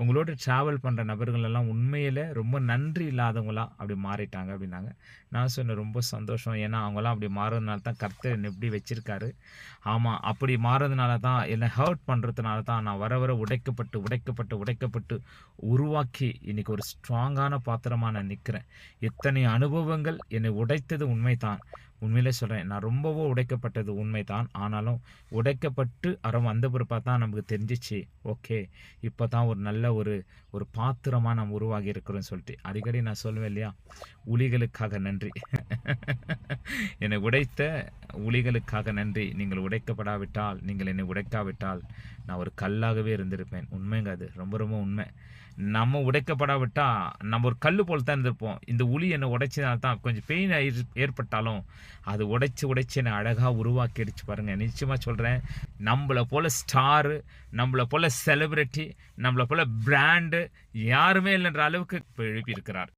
உங்களோட ட்ராவல் பண்ணுற நபர்கள் எல்லாம் உண்மையில் ரொம்ப நன்றி இல்லாதவங்களா அப்படி மாறிட்டாங்க அப்படின்னாங்க. நான் சொன்னேன் ரொம்ப சந்தோஷம். ஏன்னா அவங்களாம் அப்படி மாறுறதுனால தான் கர்த்தர் என்னை இப்படி வச்சிருக்காரு. ஆமாம், அப்படி மாறுறதுனால தான் என்னை ஹர்ட் பண்ணுறதுனால தான் நான் வர வர உடைக்கப்பட்டு உடைக்கப்பட்டு உடைக்கப்பட்டு உருவாக்கி இன்னைக்கு ஒரு ஸ்ட்ராங்கான பாத்திரமாக நான் நிற்கிறேன். எத்தனை அனுபவங்கள் என்னை உடைத்தது உண்மைதான். உண்மையிலே சொல்கிறேன், நான் ரொம்பவும் உடைக்கப்பட்டது உண்மைதான். ஆனாலும் உடைக்கப்பட்டு அறம் வந்த பிறப்பா தான் நமக்கு தெரிஞ்சிச்சு, ஓகே இப்போ தான் ஒரு நல்ல ஒரு ஒரு பாத்திரமாக நாம் உருவாகி இருக்கிறோன்னு சொல்லிட்டு. அடிக்கடி நான் சொல்லுவேன் இல்லையா, உளிகளுக்காக நன்றி. என்னை உடைத்த உளிகளுக்காக நன்றி. நீங்கள் உடைக்கப்படாவிட்டால், நீங்கள் என்னை உடைக்காவிட்டால் நான் ஒரு கல்லாகவே இருந்திருப்பேன். உண்மைங்க, அது ரொம்ப ரொம்ப உண்மை. நம்ம உடைக்கப்படாவிட்டா நம்ம ஒரு கல் போல் தான் இருந்திருப்போம். இந்த உளி என்னை உடைச்சதுனால தான் கொஞ்சம் பெயின் ஏற்பட்டாலும் அது உடைச்சு என்னை அழகாக உருவாக்கிடுச்சு பாருங்கள். நிச்சயமாக சொல்கிறேன், நம்மளை போல் ஸ்டாரு, நம்மளை போல் செலிப்ரிட்டி, நம்மளை போல் பிராண்டு யாருமே இல்லைன்ற அளவுக்கு இப்போ எழுப்பியிருக்கிறார்.